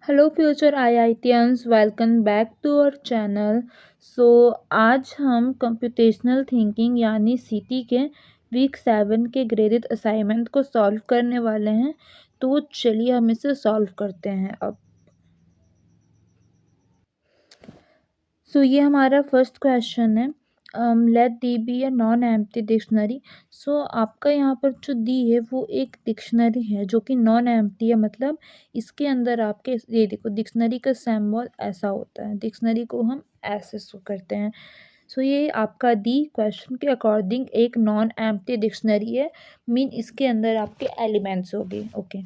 Hello future IITians, welcome back to our channel. So आज हम computational thinking यानी सीटी के वीक 7 के ग्रेडेड असाइनमेंट को सॉल्व करने वाले हैं। तो चलिए हम इसे सॉल्व करते हैं अब। सो ये हमारा फर्स्ट क्वेश्चन है। Let D be a non empty dictionary. So आपका यहाँ पर जो दी है वो एक डिक्शनरी है जो कि नॉन एम्प्टी है, मतलब इसके अंदर आपके ये देखो डिक्शनरी का सिंबल ऐसा होता है, डिक्शनरी को हम ऐसे शो करते हैं। सो ये आपका दी क्वेश्चन के अकॉर्डिंग एक नॉन एम्प्टी डिक्शनरी है, मीन इसके अंदर आपके एलिमेंट्स होंगे। ओके,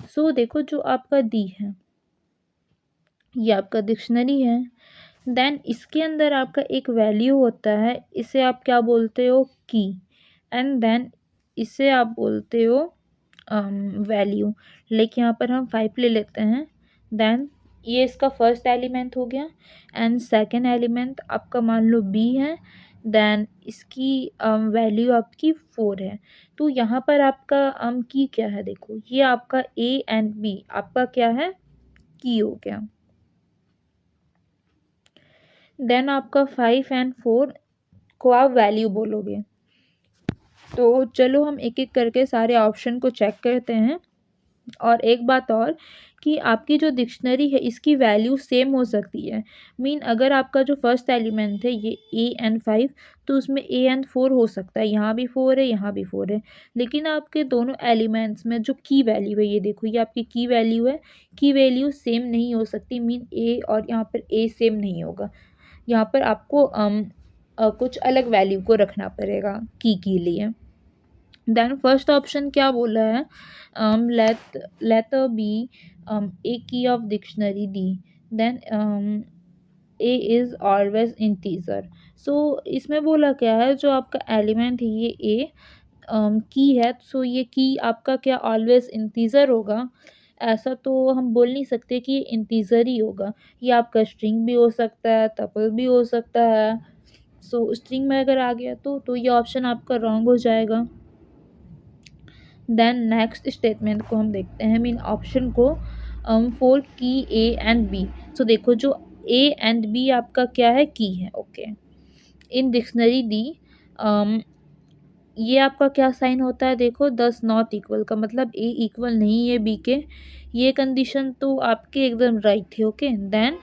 सो देखो जो आपका दी है ये आपका डिक्शनरी है। देन इसके अंदर आपका एक वैल्यू होता है, इसे आप क्या बोलते हो, की। एंड देन इसे आप बोलते हो वैल्यू। लेकिन यहाँ पर हम 5 ले लेते हैं। देन ये इसका फर्स्ट एलिमेंट हो गया एंड सेकंड एलिमेंट आपका मान लो बी है। देन इसकी वैल्यू आपकी 4 है। तो यहाँ पर आपका की क्या है, देखो ये आपका ए एंड बी आपका क्या है, की हो गया। देन आपका 5 एंड 4 को आप वैल्यू बोलोगे। तो चलो हम एक एक करके सारे ऑप्शन को चेक करते हैं। और एक बात और कि आपकी जो डिक्शनरी है इसकी वैल्यू सेम हो सकती है। मीन अगर आपका जो फर्स्ट एलिमेंट है ये ए एंड 5, तो उसमें ए एंड 4 हो सकता है, यहाँ भी 4 है यहाँ भी 4 है। लेकिन आपके दोनों एलिमेंट्स में जो की वैल्यू है, ये देखो ये आपकी की वैल्यू है, की वैल्यू सेम नहीं हो सकती। मीन ए और यहाँ पर ए सेम नहीं होगा, यहाँ पर आपको कुछ अलग वैल्यू को रखना पड़ेगा की के लिए। देन फर्स्ट ऑप्शन क्या बोला है, late be a key of dictionary D. Then A is always integer. So इसमें बोला क्या है, जो आपका एलिमेंट है ये ए की है, सो ये की आपका क्या ऑलवेज इंटीजर होगा। ऐसा तो हम बोल नहीं सकते कि ये इंटीजर ही होगा, ये आपका स्ट्रिंग भी हो सकता है, टपल भी हो सकता है। सो स्ट्रिंग में अगर आ गया तो ये ऑप्शन आपका रॉन्ग हो जाएगा। देन नेक्स्ट स्टेटमेंट को हम देखते हैं, मीन ऑप्शन को, four key A and B. सो देखो जो ए एंड बी आपका क्या है, की है। ओके, इन डिक्शनरी दी ये आपका क्या साइन होता है, देखो दस नॉट इक्वल का मतलब ए इक्वल नहीं है बी के। ये कंडीशन तो आपके एकदम राइट थे। ओके, देन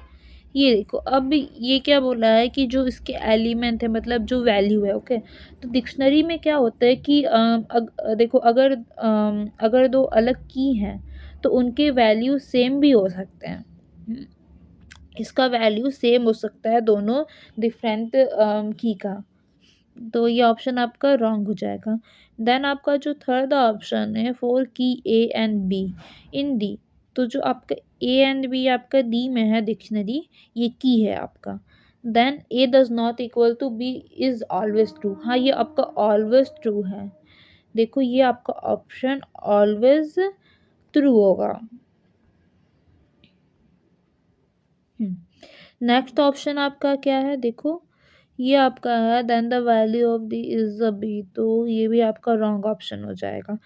ये देखो अब ये क्या बोला है कि जो इसके एलिमेंट है मतलब जो वैल्यू है। ओके, तो डिक्शनरी में क्या होता है कि देखो अगर दो अलग की हैं तो उनके वैल्यू सेम भी हो सकते हैं। इसका वैल्यू सेम हो सकता है दोनों डिफरेंट की का। तो ये ऑप्शन आपका रॉन्ग हो जाएगा। देन आपका जो थर्ड ऑप्शन है, for key A and B in D. तो जो आपका ए एंड बी आपका डी में है डिक्शनरी, ये की है आपका। Then A does not equal to B is always true. हाँ, ये आपका ऑलवेज ट्रू है। देखो ये आपका ऑप्शन ऑलवेज ट्रू होगा। नेक्स्ट ऑप्शन आपका क्या है, देखो ये आपका है then the value of the is a B. तो ये भी आपका रॉन्ग ऑप्शन हो जाएगा।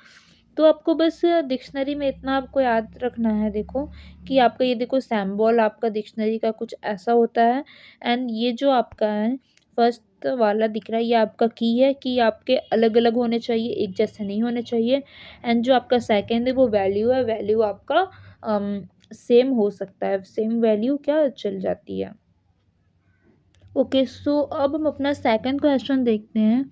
तो आपको बस डिक्शनरी में इतना आपको याद रखना है, देखो कि आपका ये देखो सिंबल आपका डिक्शनरी का कुछ ऐसा होता है। एंड ये जो आपका है फर्स्ट वाला दिख रहा है ये आपका की है, कि आपके अलग अलग होने चाहिए, एक जैसे नहीं होने चाहिए। एंड जो आपका सेकेंड है वो वैल्यू है, वैल्यू आपका सेम हो सकता है, सेम वैल्यू क्या चल जाती है। ओके, सो अब हम अपना सेकंड क्वेश्चन देखते हैं।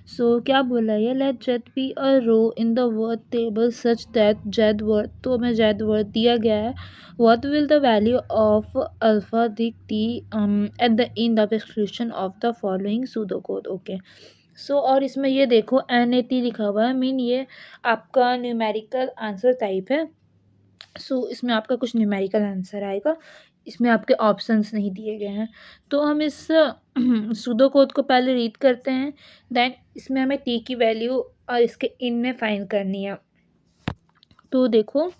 सो क्या बोला है, let Z be a row in the word table such that Z word, तो हमें जेड वर्ड दिया गया है। What will the value of alpha dict T at the end of execution of the following pseudo code. Okay, so और इसमें ये देखो NAT लिखा हुआ है, मीन ये आपका न्यूमेरिकल आंसर टाइप है। सो इसमें आपका कुछ न्यूमेरिकल आंसर आएगा, इसमें आपके ऑप्शंस नहीं दिए गए हैं। तो हम इस सूडो कोड को पहले रीड करते हैं। देन इसमें हमें टी की वैल्यू और इसके इन में फाइंड करनी है। तो देखो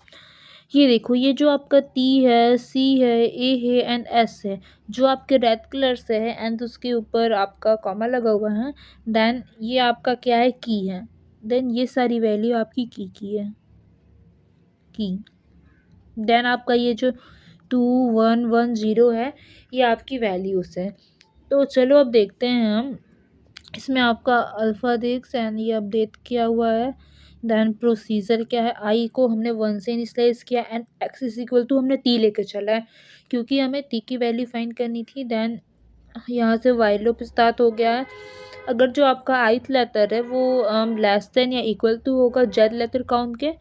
ये देखो ये जो आपका टी है, सी है, ए है एंड एस है, जो आपके रेड कलर से है एंड उसके ऊपर आपका कॉमा लगा हुआ है। देन ये आपका क्या है, की है। देन ये सारी वैल्यू आपकी की है, की। देन आपका ये जो 2110 है, ये आपकी वैल्यूज़ है। तो चलो अब देखते हैं हम, इसमें आपका अल्फ़ा दिक्स एंड ये अपडेट किया हुआ है। देन प्रोसीजर क्या है, आई को हमने 1 से इनिशियलाइज़ किया and X is equal to हमने टी लेके चला है, क्योंकि हमें टी की वैल्यू फाइंड करनी थी। देन यहाँ से व्हाइल लूप स्टार्ट हो गया है। अगर जो आपका ith लेटर है वो लेस देन या इक्वल टू होगा जेड लेटर काउंट के,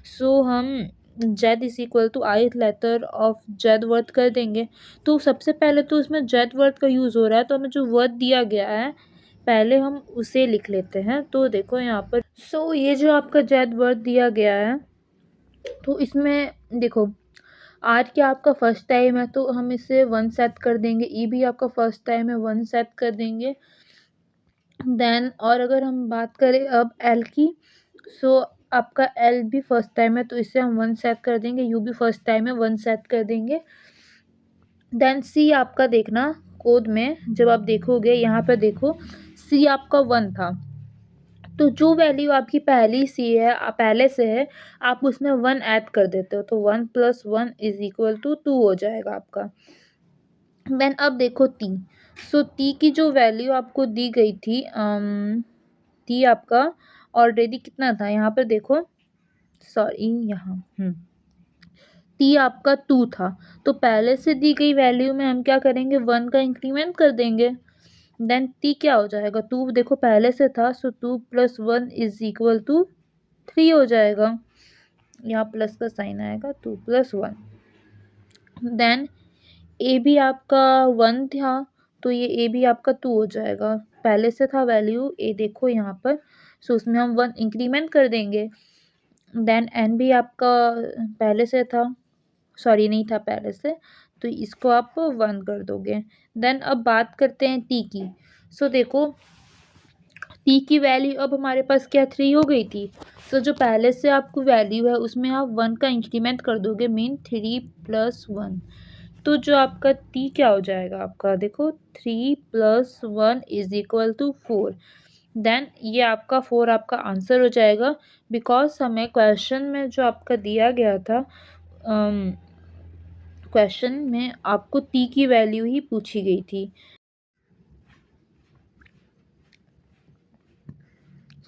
सो हम Z is equal to ith letter of Z word कर देंगे। तो सबसे पहले तो इसमें जेड वर्ड का यूज़ हो रहा है, तो हमें जो वर्ड दिया गया है पहले हम उसे लिख लेते हैं। तो देखो यहाँ पर, सो ये जो आपका जेड वर्ड दिया गया है, तो इसमें देखो आर क्या आपका फर्स्ट टाइम है, तो हम इसे 1 सेट कर देंगे। ई भी आपका फर्स्ट टाइम है, 1 सेट कर देंगे। देन और अगर हम बात करें अब एल की, सो आपका एल भी फर्स्ट टाइम है, तो इसे हम 1 सेट कर देंगे। यू भी फर्स्ट टाइम है, 1 सेट कर देंगे। देन सी आपका देखना कोड में जब आप देखोगे, यहाँ पर देखो सी आपका 1 था, तो जो वैल्यू आपकी पहली सी है पहले से है, आप उसमें 1 ऐड कर देते हो, तो 1 + 1 इज इक्वल टू 2 हो जाएगा आपका। देन अब देखो टी, सो टी की जो वैल्यू आपको दी गई थी, टी आपका ऑलरेडी कितना था यहाँ पर देखो, सॉरी यहाँ टी आपका 2 था, तो पहले से दी गई वैल्यू में हम क्या करेंगे, 1 का इंक्रीमेंट कर देंगे। देन टी क्या हो जाएगा, 2 देखो पहले से था, सो 2 + 1 इज इक्वल टू 3 हो जाएगा। यहाँ प्लस का साइन आएगा, 2 + 1। देन ए भी आपका 1 था, तो ये ए भी आपका 2 हो जाएगा। पहले से था वैल्यू ए देखो यहाँ पर, सो उसमें हम 1 इंक्रीमेंट कर देंगे। देन एन भी आपका पहले से था, सॉरी नहीं था पहले से, तो इसको आप 1 कर दोगे। देन अब बात करते हैं टी की, सो देखो टी की वैल्यू अब हमारे पास क्या 3 हो गई थी, तो जो पहले से आपको वैल्यू है उसमें आप 1 का इंक्रीमेंट कर दोगे, मीन 3 + 1, तो जो आपका टी क्या हो जाएगा आपका देखो 3 + 1 इज इक्वल टू 4। देन ये आपका 4 आपका आंसर हो जाएगा, बिकॉज हमें क्वेश्चन में जो आपका दिया गया था, क्वेश्चन में आपको टी की वैल्यू ही पूछी गई थी।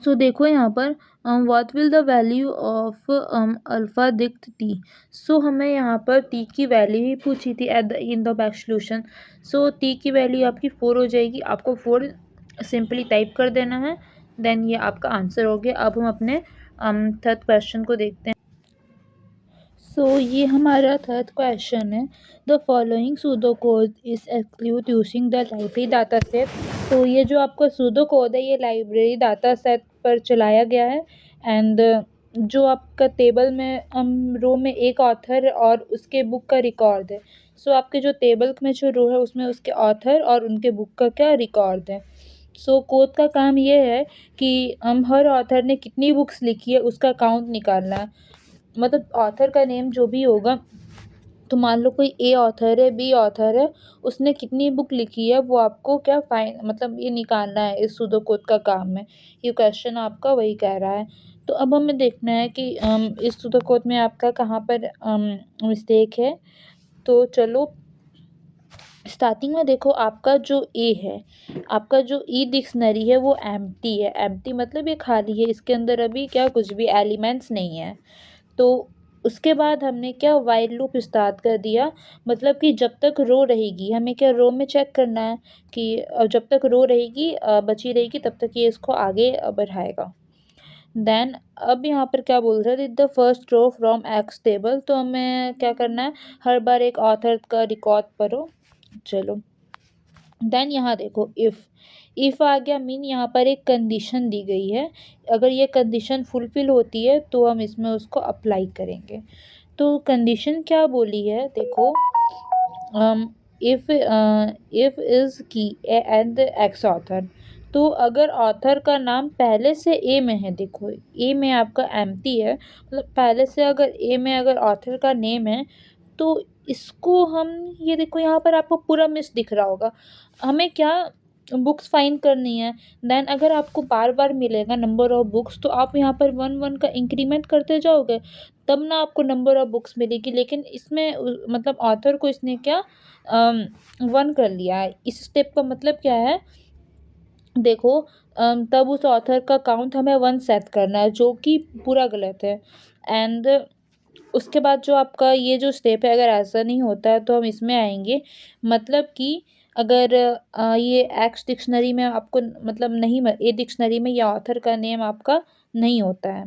सो देखो यहाँ पर what will the value of alpha dict T, so हमें यहाँ पर टी की वैल्यू ही पूछी थी at the end the execution. So T की वैल्यू आपकी 4 हो जाएगी, आपको 4 सिंपली टाइप कर देना है। देन ये आपका आंसर हो गया। अब हम अपने थर्ड क्वेश्चन को देखते हैं। सो ये हमारा थर्ड क्वेश्चन है, the following pseudo code is exclude using the library data set. तो ये जो आपका सूडो कोड है, ये लाइब्रेरी डाटा सेट पर चलाया गया है। एंड जो आपका टेबल में रो में एक ऑथर और उसके बुक का रिकॉर्ड है। सो आपके जो टेबल में जो रो है उसमें उसके ऑथर और उनके बुक का क्या रिकॉर्ड है। सो कोड का काम ये है कि हम हर ऑथर ने कितनी बुक्स लिखी है उसका काउंट निकालना है। मतलब ऑथर का नेम जो भी होगा, तो मान लो कोई ए ऑथर है, बी ऑथर है, उसने कितनी बुक लिखी है वो आपको क्या फाइन मतलब ये निकालना है, इस सूडो कोड का काम है। ये क्वेश्चन आपका वही कह रहा है। तो अब हमें देखना है कि इस सूडो कोड में आपका कहाँ पर मिस्टेक है। तो चलो स्टार्टिंग में देखो, आपका जो ए है, आपका जो ई डिक्शनरी है वो एम्प्टी है। एम्प्टी मतलब ये खाली है, इसके अंदर अभी क्या कुछ भी एलिमेंट्स नहीं है। तो उसके बाद हमने क्या व्हाइल लूप स्टार्ट कर दिया, मतलब कि जब तक रो रहेगी, हमें क्या रो में चेक करना है कि जब तक रो रहेगी बची रहेगी तब तक ये इसको आगे बढ़ाएगा। देन अब यहाँ पर क्या बोल रहे हैं, the first row from X table, तो हमें क्या करना है, हर बार एक ऑथर का रिकॉर्ड पढ़ो। चलो देन यहाँ देखो इफ़ आ गया, मीन यहाँ पर एक कंडीशन दी गई है। अगर ये कंडीशन फुलफिल होती है तो हम इसमें उसको अप्लाई करेंगे। तो कंडीशन क्या बोली है देखो, इफ़ इज़ की एंड एक्स ऑथर, तो अगर ऑथर का नाम पहले से ए में है, देखो ए में आपका एम्प्टी है, मतलब पहले से अगर ए में अगर ऑथर का नेम है, तो इसको हम ये देखो यहाँ पर आपको पूरा मिस दिख रहा होगा। हमें क्या बुक्स फाइंड करनी है। देन अगर आपको बार बार मिलेगा नंबर ऑफ बुक्स, तो आप यहाँ पर वन वन का इंक्रीमेंट करते जाओगे, तब ना आपको नंबर ऑफ बुक्स मिलेगी। लेकिन इसमें मतलब ऑथर को इसने क्या वन कर लिया है। इस स्टेप का मतलब क्या है, देखो, तब उस ऑथर का काउंट हमें वन सेट करना है, जो कि पूरा गलत है। एंड उसके बाद जो आपका ये जो स्टेप है, अगर ऐसा नहीं होता है तो हम इसमें आएंगे। मतलब कि अगर ये एक्स डिक्शनरी में आपको मतलब नहीं, ए डिक्शनरी में ये ऑथर का नेम आपका नहीं होता है,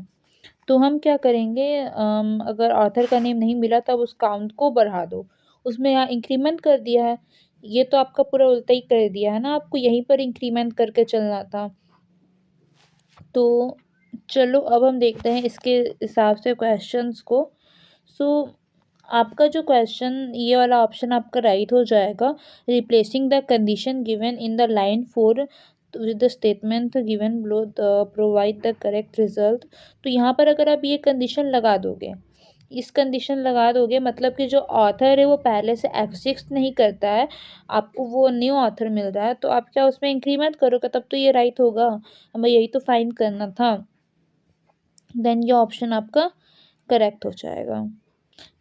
तो हम क्या करेंगे, अगर ऑथर का नेम नहीं मिला तब उस काउंट को बढ़ा दो। उसमें यहाँ इंक्रीमेंट कर दिया है, ये तो आपका पूरा उल्टा ही कर दिया है ना, आपको यहीं पर इंक्रीमेंट करके चलना था। तो चलो अब हम देखते हैं इसके हिसाब से क्वेश्चंस को। सो आपका जो क्वेश्चन, ये वाला ऑप्शन आपका राइट हो जाएगा। Replacing the condition given in the line 4 with the statement given below the provide the correct result. तो यहाँ पर अगर आप ये कंडीशन लगा दोगे, इस कंडीशन लगा दोगे, मतलब कि जो ऑथर है वो पहले से एग्जिस्ट नहीं करता है, आपको वो न्यू ऑथर मिल रहा है, तो आप क्या उसमें इंक्रीमेंट करोगे, तब तो ये राइट होगा। हमें यही तो फाइंड करना था। देन ये ऑप्शन आपका करेक्ट हो जाएगा।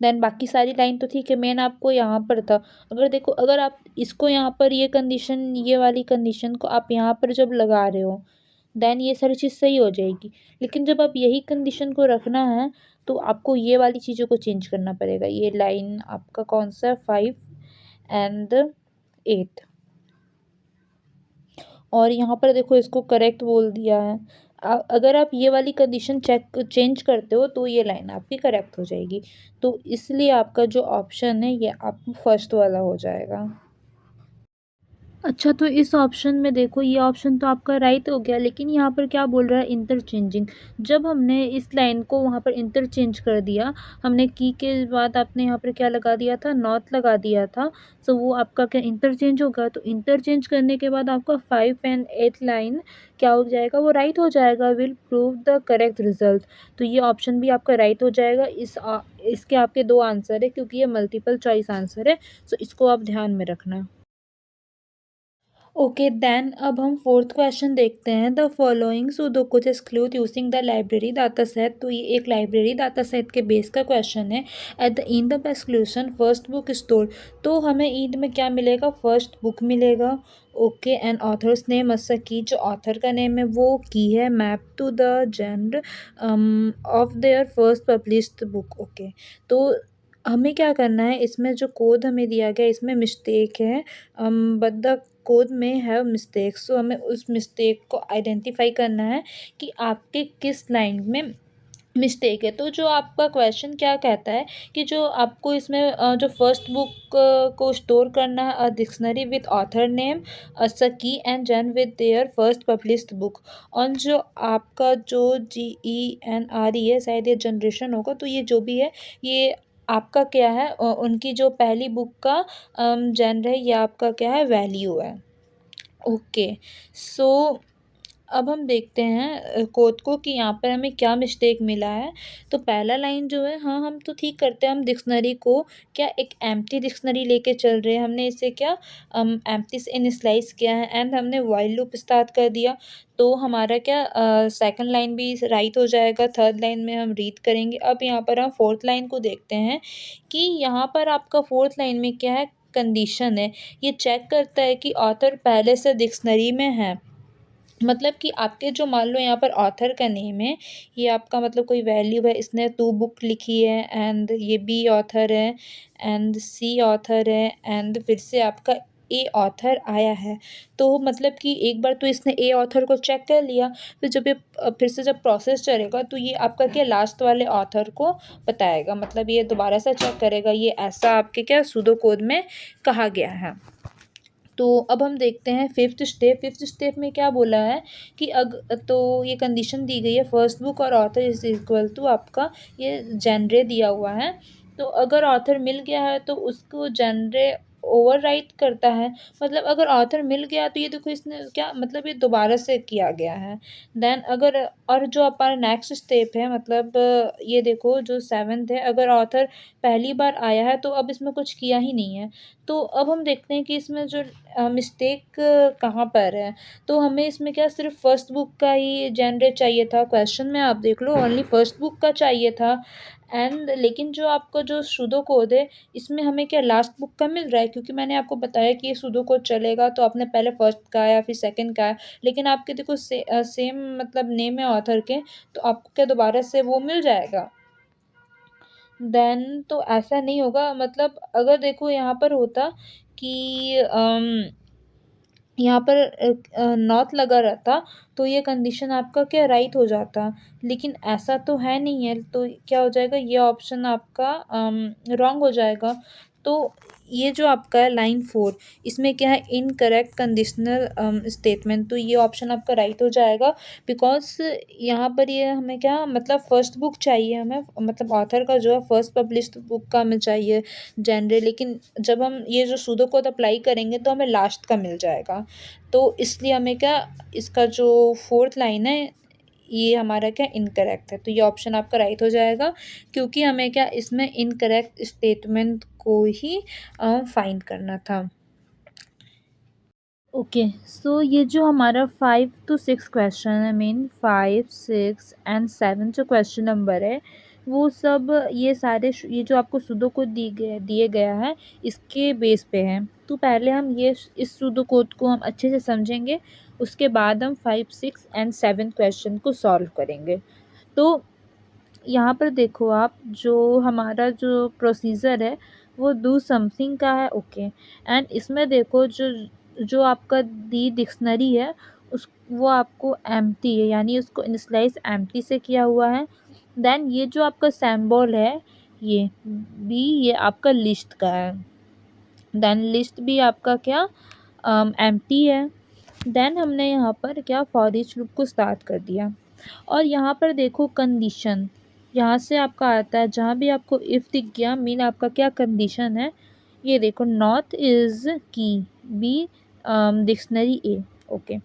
देन बाकी सारी लाइन तो ठीक है, मेन आपको यहाँ पर था। अगर देखो, अगर आप इसको यहाँ पर ये कंडीशन, ये वाली कंडीशन को आप यहाँ पर जब लगा रहे हो, देन ये सारी चीज़ सही हो जाएगी। लेकिन जब आप यही कंडीशन को रखना है, तो आपको ये वाली चीज़ों को चेंज करना पड़ेगा। ये लाइन आपका कौन सा है, 5 एंड 8। और यहाँ पर देखो इसको करेक्ट बोल दिया है। अगर आप ये वाली कंडीशन चेंज करते हो, तो ये लाइन आपकी करेक्ट हो जाएगी। तो इसलिए आपका जो ऑप्शन है ये आपका फर्स्ट वाला हो जाएगा। अच्छा, तो इस ऑप्शन में देखो, ये ऑप्शन तो आपका राइट हो गया, लेकिन यहाँ पर क्या बोल रहा है, इंटरचेंजिंग। जब हमने इस लाइन को वहाँ पर इंटरचेंज कर दिया, हमने की के बाद आपने यहाँ पर क्या लगा दिया था, नॉट लगा दिया था। सो वो आपका क्या इंटरचेंज होगा। तो इंटरचेंज करने के बाद आपका 5 एंड 8 लाइन क्या हो जाएगा, वो राइट हो जाएगा। Will prove the correct result. तो ये ऑप्शन भी आपका राइट हो जाएगा। इसके आपके दो आंसर है, क्योंकि ये मल्टीपल चॉइस आंसर है। सो इसको आप ध्यान में रखना। ओके, देन अब हम फोर्थ क्वेश्चन देखते हैं। The following pseudocodes executed using the library data set. तो ये एक लाइब्रेरी डाटा सेट के बेस का क्वेश्चन है। At the end of execution first book store. तो हमें एंड में क्या मिलेगा, फर्स्ट बुक मिलेगा। ओके, एंड ऑथर्स नेम अच्छा की, जो ऑथर का नेम है वो की है, map to the gender of their first published book. Okay, तो हमें क्या करना है, इसमें जो कोड हमें दिया गया इसमें मिस्टेक है, बट द कोड में हैव मिस्टेक्स। सो हमें उस मिस्टेक को आइडेंटिफाई करना है कि आपके किस लाइन में मिस्टेक है। तो जो आपका क्वेश्चन क्या कहता है कि जो आपको इसमें जो फर्स्ट बुक को स्टोर करना है, डिक्शनरी विद ऑथर नेम, सकी एंड जन with their first published book. और जो आपका जो GENRE है, शायद ये जनरेशन होगा, तो ये जो भी है, ये आपका क्या है, उनकी जो पहली बुक का जेनर है, ये आपका क्या है, वैल्यू है। ओके, सो अब हम देखते हैं कोड को कि यहाँ पर हमें क्या मिस्टेक मिला है। तो पहला लाइन जो है, हाँ हम तो ठीक करते हैं, हम डिक्शनरी को क्या एक एम्प्टी डिक्शनरी लेके चल रहे हैं, हमने इसे क्या एम्प्टी से इनिशियलाइज किया है, एंड हमने व्हाइल लूप स्टार्ट कर दिया। तो हमारा क्या सेकंड लाइन भी राइट हो जाएगा। थर्ड लाइन में हम रीड करेंगे। अब यहाँ पर हम फोर्थ लाइन को देखते हैं कि यहाँ पर आपका फोर्थ लाइन में क्या है, कंडीशन है। ये चेक करता है कि ऑथर पहले से डिक्शनरी में है। मतलब कि आपके जो, मान लो यहाँ पर ऑथर का नेम है, ये आपका मतलब कोई वैल्यू है, इसने 2 बुक लिखी है, एंड ये B ऑथर है, एंड C ऑथर है, एंड फिर से आपका A ऑथर आया है। तो मतलब कि एक बार तो इसने A ऑथर को चेक कर लिया, फिर जब ये फिर से जब प्रोसेस चलेगा, तो ये आपका क्या लास्ट वाले ऑथर को बताएगा। मतलब ये दोबारा से चेक करेगा। ये ऐसा आपके क्या सूडो कोड में कहा गया है। तो अब हम देखते हैं फिफ्थ स्टेप। फिफ्थ स्टेप में क्या बोला है कि तो ये कंडीशन दी गई है, फर्स्ट बुक और ऑथर इज इक्वल टू आपका ये जेनरे दिया हुआ है। तो अगर ऑथर मिल गया है, तो उसको जेनरे ओवरराइट करता है, मतलब अगर ऑथर मिल गया तो ये देखो इसने क्या मतलब ये दोबारा से किया गया है। देन अगर और जो हमारा नेक्स्ट स्टेप है मतलब ये देखो जो 7th है, अगर ऑथर पहली बार आया है तो अब इसमें कुछ किया ही नहीं है। तो अब हम देखते हैं कि इसमें जो मिस्टेक कहाँ पर है। तो हमें इसमें क्या सिर्फ़ फर्स्ट बुक का ही जेनरेट चाहिए था, क्वेश्चन में आप देख लो ओनली फर्स्ट बुक का चाहिए था। एंड लेकिन जो आपका जो सूडो कोड है इसमें हमें क्या लास्ट बुक का मिल रहा है, क्योंकि मैंने आपको बताया कि ये सूडो कोड चलेगा तो आपने पहले फर्स्ट का या फिर सेकंड का है, लेकिन आपके देखो सेम मतलब नेम है ऑथर के, तो आपको क्या दोबारा से वो मिल जाएगा। देन तो ऐसा नहीं होगा, मतलब अगर देखो यहाँ पर होता कि यहाँ पर नॉट लगा रहता तो ये कंडीशन आपका क्या राइट हो जाता, लेकिन ऐसा तो है नहीं है, तो क्या हो जाएगा ये ऑप्शन आपका रॉन्ग हो जाएगा। तो ये जो आपका है लाइन 4, इसमें क्या है इनकरेक्ट कंडीशनल स्टेटमेंट, तो ये ऑप्शन आपका राइट हो जाएगा। बिकॉज़ यहाँ पर ये हमें क्या मतलब फर्स्ट बुक चाहिए हमें, मतलब ऑथर का जो है फर्स्ट पब्लिश्ड बुक का हमें चाहिए जेनरल, लेकिन जब हम ये जो सूडो कोड अप्लाई करेंगे तो हमें लास्ट का मिल जाएगा। तो इसलिए हमें क्या इसका जो 4th लाइन है ये हमारा क्या इनकरेक्ट है, तो ये ऑप्शन आपका राइट हो जाएगा, क्योंकि हमें क्या इसमें इनकरेक्ट स्टेटमेंट को ही फाइंड करना था। ओके, सो ये जो हमारा 5 to 6 क्वेश्चन है, मीन 5, 6 एंड 7 जो क्वेश्चन नंबर है, वो सब ये सारे ये जो आपको सुडोकू दिए गया है इसके बेस पे है। तो पहले हम ये इस सुडोकू को हम अच्छे से समझेंगे, उसके बाद हम 5, 6 एंड 7 क्वेश्चन को सॉल्व करेंगे। तो यहाँ पर देखो आप जो हमारा जो प्रोसीजर है वो डू समथिंग का है, ओके। एंड इसमें देखो जो जो आपका दी डिक्शनरी है उस वो आपको एम्प्टी है, यानी उसको इनिशियलाइज एम्प्टी से किया हुआ है। देन ये जो आपका सिंबल है ये बी, ये आपका लिस्ट का है। देन लिस्ट भी आपका क्या एम्प्टी है। देन हमने यहाँ पर क्या फॉर ईच लूप को स्टार्ट कर दिया। और यहाँ पर देखो कंडीशन, यहाँ से आपका आता है जहाँ भी आपको इफ़ दिख गया मीन आपका क्या कंडीशन है। ये देखो नॉट इज़ की बी डिक्शनरी ए, ओके।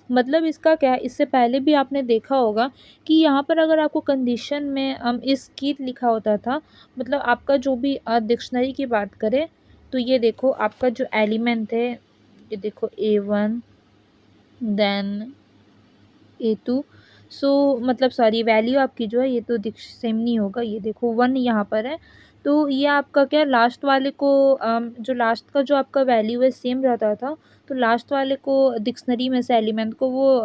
मतलब इसका क्या है, इससे पहले भी आपने देखा होगा कि यहाँ पर अगर आपको कंडीशन में इस की लिखा होता था, मतलब आपका जो भी डिक्शनरी की बात करें तो ये देखो आपका जो एलिमेंट है ये देखो A1 देन A2, सो मतलब सॉरी वैल्यू आपकी जो है ये तो सेम नहीं होगा, ये देखो 1 यहाँ पर है। तो ये आपका क्या लास्ट वाले को जो लास्ट का जो आपका वैल्यू है सेम रहता था, तो लास्ट वाले को डिक्शनरी में से एलिमेंट को वो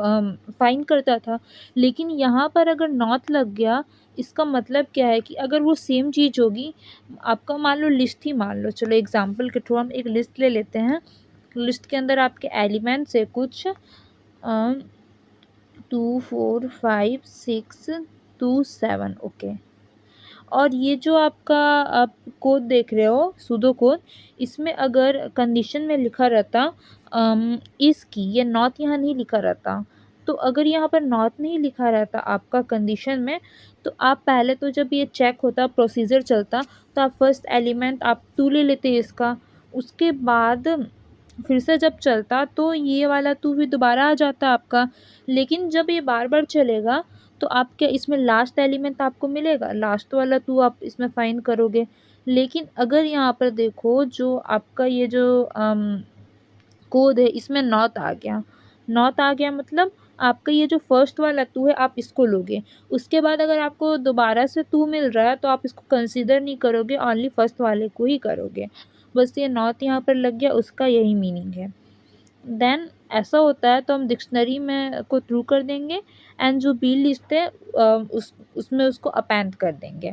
फाइंड करता था। लेकिन यहाँ पर अगर नॉट लग गया इसका मतलब क्या है कि अगर वो सेम चीज़ होगी, आपका मान लो लिस्ट ही मान लो, चलो एग्जांपल के थ्रू हम एक लिस्ट ले लेते हैं। लिस्ट के अंदर आपके एलिमेंट्स है कुछ 2, 4, 5, 6, 2, 7, ओके। और ये जो आपका आप कोड देख रहे हो सूडो कोड, इसमें अगर कंडीशन में लिखा रहता इस की, ये नॉट यहाँ नहीं लिखा रहता। तो अगर यहाँ पर नॉट नहीं लिखा रहता आपका कंडीशन में, तो आप पहले तो जब ये चेक होता प्रोसीजर चलता तो आप फर्स्ट एलिमेंट आप 2 ले लेते इसका, उसके बाद फिर से जब चलता तो ये वाला 2 भी दोबारा आ जाता आपका। लेकिन जब ये बार बार चलेगा तो आप क्या इसमें लास्ट एलिमेंट आपको मिलेगा, लास्ट वाला 2 आप इसमें फाइंड करोगे। लेकिन अगर यहाँ पर देखो जो आपका ये जो कोड है इसमें नॉट आ गया, नॉट आ गया मतलब आपका ये जो फर्स्ट वाला 2 है आप इसको लोगे। उसके बाद अगर आपको दोबारा से 2 मिल रहा है तो आप इसको कंसीडर नहीं करोगे, ओनली फर्स्ट वाले को ही करोगे। बस ये नॉट यहाँ पर लग गया, उसका यही मीनिंग है। देन ऐसा होता है तो हम डिक्शनरी में को थ्रू कर देंगे एंड जो बी लिस्ट है उसमें उसको अपेंड कर देंगे।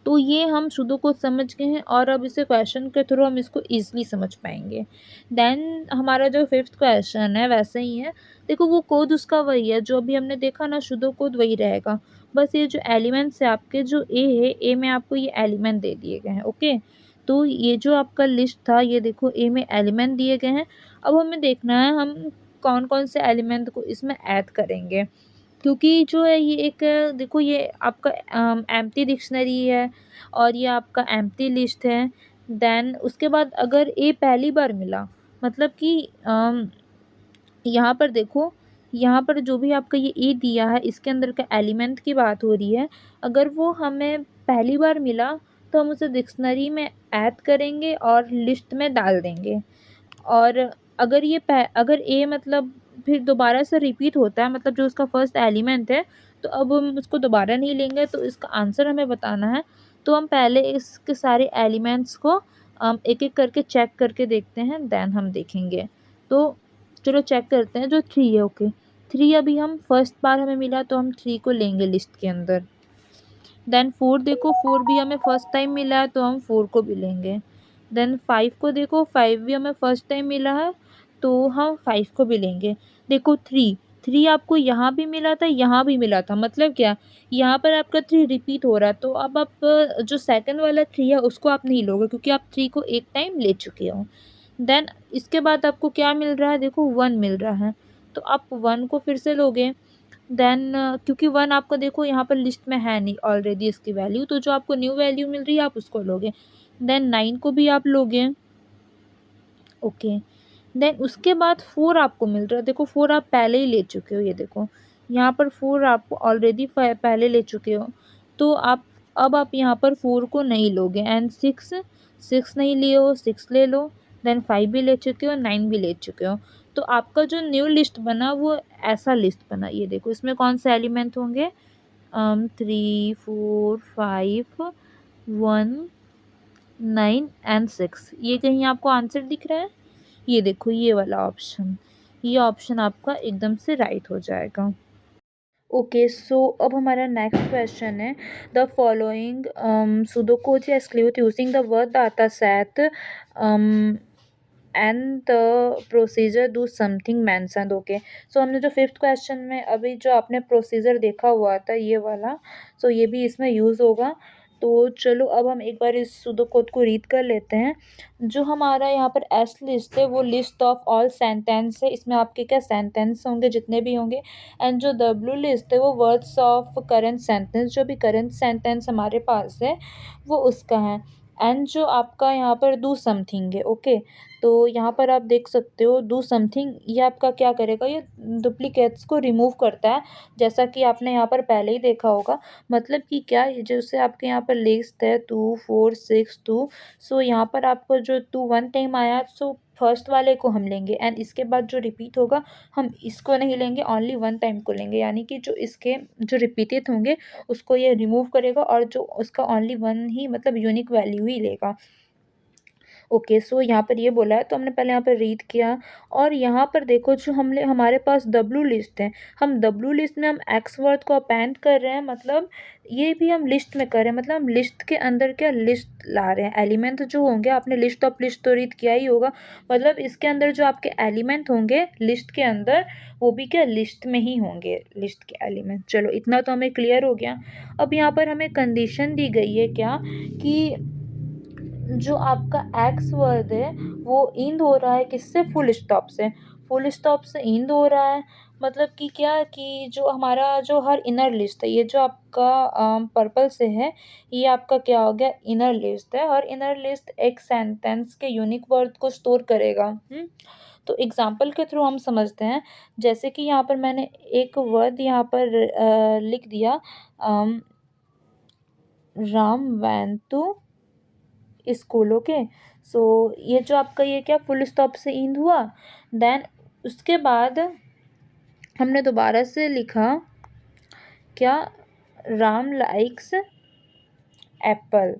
तो ये हम शुद्धों को समझ गए हैं और अब इसे क्वेश्चन के थ्रू हम इसको ईज़िली समझ पाएंगे। देन हमारा जो 5th क्वेश्चन है वैसे ही है। देखो वो कोड उसका वही है जो अभी हमने देखा ना, शुद्धो कोड वही रहेगा। बस ये जो एलिमेंट्स है आपके जो ए है, ए में आपको ये एलिमेंट दे दिए गए हैं, ओके। तो ये जो आपका लिस्ट था ये देखो ए में एलिमेंट दिए गए हैं। अब हमें देखना है हम कौन कौन से एलिमेंट को इसमें ऐड करेंगे, क्योंकि जो है ये एक देखो ये आपका एम्प्टी डिक्शनरी है और ये आपका एम्प्टी लिस्ट है। देन उसके बाद अगर ए पहली बार मिला, मतलब कि यहाँ पर देखो, यहाँ पर जो भी आपका ये ए दिया है इसके अंदर का एलिमेंट की बात हो रही है। अगर वो हमें पहली बार मिला तो हम उसे डिक्शनरी में ऐड करेंगे और लिस्ट में डाल देंगे। और अगर ये अगर ए मतलब फिर दोबारा से रिपीट होता है, मतलब जो उसका फर्स्ट एलिमेंट है, तो अब हम उसको दोबारा नहीं लेंगे, तो इसका आंसर हमें बताना है। तो हम पहले इसके सारे एलिमेंट्स को एक एक करके चेक करके देखते हैं, देन हम देखेंगे। तो चलो चेक करते हैं। जो थ्री है, ओके, थ्री अभी हम फर्स्ट बार हमें मिला तो हम थ्री को लेंगे लिस्ट के अंदर। देन फोर देखो, फोर भी हमें फर्स्ट टाइम मिला है तो हम फोर को भी लेंगे। देन फाइव को देखो, फाइव भी हमें फर्स्ट टाइम मिला है तो हम फाइव को भी लेंगे। देखो थ्री, थ्री आपको यहाँ भी मिला था, यहाँ भी मिला था, मतलब क्या, यहाँ पर आपका थ्री रिपीट हो रहा है, तो अब आप जो सेकंड वाला थ्री है उसको आप नहीं लोगे क्योंकि आप थ्री को एक टाइम ले चुके हो। देन इसके बाद आपको क्या मिल रहा है, देखो वन मिल रहा है, तो आप वन को फिर से लोगे। देन क्योंकि वन आपको देखो यहाँ पर लिस्ट में है नहीं ऑलरेडी इसकी वैल्यू, तो जो आपको न्यू वैल्यू मिल रही है आप उसको लोगे। देन नाइन को भी आप लोगे, ओके। देन उसके बाद फोर आपको मिल रहा है, देखो फोर आप पहले ही ले चुके हो, ये देखो यहाँ पर फोर आप ऑलरेडी पहले ले चुके हो, तो आप अब आप यहाँ पर फोर को नहीं लोगे। एंड सिक्स, सिक्स नहीं लिए हो, सिक्स ले लो। देन फाइव भी ले चुके हो, नाइन भी ले चुके हो। तो आपका जो न्यू लिस्ट बना वो ऐसा लिस्ट बना, ये देखो इसमें कौन से एलिमेंट होंगे, three, four, five, one, nine and six. ये कहीं आपको आंसर दिख रहा है, ये देखो ये वाला ऑप्शन, ये ऑप्शन आपका एकदम से राइट हो जाएगा। ओके, सो अब हमारा नेक्स्ट क्वेश्चन है, the following pseudocodes executed using the word data set and the procedure do something mentioned. Okay, so हमने जो फिफ्थ क्वेश्चन में अभी जो आपने प्रोसीजर देखा हुआ था ये वाला, सो ये भी इसमें यूज़ होगा। तो चलो अब हम एक बार इस सुडो कोड को रीड कर लेते हैं। जो हमारा यहाँ पर एस लिस्ट है वो लिस्ट ऑफ ऑल सेंटेंस है, इसमें आपके क्या सेंटेंस होंगे जितने भी होंगे। एंड जो डब्ल्यू लिस्ट है वो वर्ड्स ऑफ करंट सेंटेंस, जो भी करंट सेंटेंस हमारे पास है वो उसका है। एंड जो आपका यहाँ पर डू समथिंग है, ओके, तो यहाँ पर आप देख सकते हो डू समथिंग, ये आपका क्या करेगा, ये डुप्लीकेट्स को रिमूव करता है, जैसा कि आपने यहाँ पर पहले ही देखा होगा। मतलब कि क्या, जैसे आपके यहाँ पर लिस्ट है 2 4 6 2, सो यहाँ पर आपको जो 2 वन टाइम आया, सो फर्स्ट वाले को हम लेंगे एंड इसके बाद जो रिपीट होगा हम इसको नहीं लेंगे, ओनली वन टाइम को लेंगे, यानी कि जो इसके जो रिपीटेड होंगे उसको ये रिमूव करेगा और जो उसका ओनली वन ही मतलब यूनिक वैल्यू ही लेगा। ओके, सो यहाँ पर ये बोला है तो हमने पहले यहाँ पर रीड किया। और यहाँ पर देखो जो हमने हमारे पास डब्ल्यू लिस्ट है, हम डब्ल्यू लिस्ट में हम एक्स वर्ड को अपेंड कर रहे हैं, मतलब ये भी हम लिस्ट में कर रहे हैं, मतलब हम लिस्ट के अंदर क्या लिस्ट ला रहे हैं। एलिमेंट जो होंगे, आपने लिस्ट ऑफ लिस्ट तो रीड किया ही होगा, मतलब इसके अंदर जो आपके एलिमेंट होंगे लिस्ट के अंदर वो भी क्या लिस्ट में ही होंगे, लिस्ट के एलिमेंट। चलो इतना तो हमें क्लियर हो गया। अब यहाँ पर हमें कंडीशन दी गई है क्या, कि जो आपका एक्स वर्ड है वो इंड हो रहा है किससे, फुल स्टॉप से, फुल स्टॉप से इंड हो रहा है। मतलब कि क्या, कि जो हमारा जो हर इनर लिस्ट है, ये जो आपका पर्पल से है, ये आपका क्या हो गया, इनर लिस्ट है। और इनर लिस्ट एक सेंटेंस के यूनिक वर्ड को स्टोर करेगा। तो एग्जाम्पल के थ्रू हम समझते हैं, जैसे कि यहाँ पर मैंने एक वर्ड यहाँ पर लिख दिया, Ram went to school. Okay, so ये जो आपका ये क्या फुल स्टॉप से इंड हुआ। देन उसके बाद हमने दोबारा से लिखा क्या, Ram likes apple.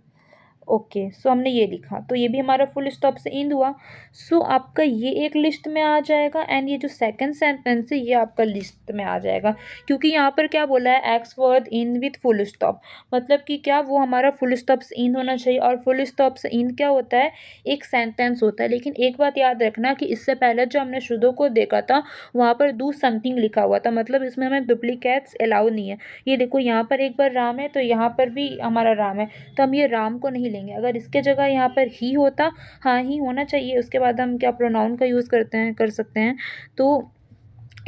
Okay, so हमने ये लिखा तो ये भी हमारा फुल स्टॉप से इंड हुआ। सो आपका ये एक लिस्ट में आ जाएगा एंड ये जो सेकंड सेंटेंस है ये आपका लिस्ट में आ जाएगा, क्योंकि यहाँ पर क्या बोला है, x word in with full stop, मतलब कि क्या वो हमारा फुल स्टॉप से इंड होना चाहिए। और फुल स्टॉप से इंड क्या होता है, एक सेंटेंस होता है। लेकिन एक बात याद रखना कि इससे पहले जो हमने शुद्धों को देखा था वहाँ पर डू समथिंग लिखा हुआ था, मतलब इसमें हमें डुप्लीकेट्स अलाउ नहीं है। ये देखो यहाँ पर एक बार राम है तो यहाँ पर भी हमारा राम है, तो हम ये राम को नहीं लेंगे। अगर इसके जगह यहाँ पर ही होता, हाँ ही होना चाहिए, उसके बाद हम क्या प्रोनाउन का यूज़ करते हैं, कर सकते हैं। तो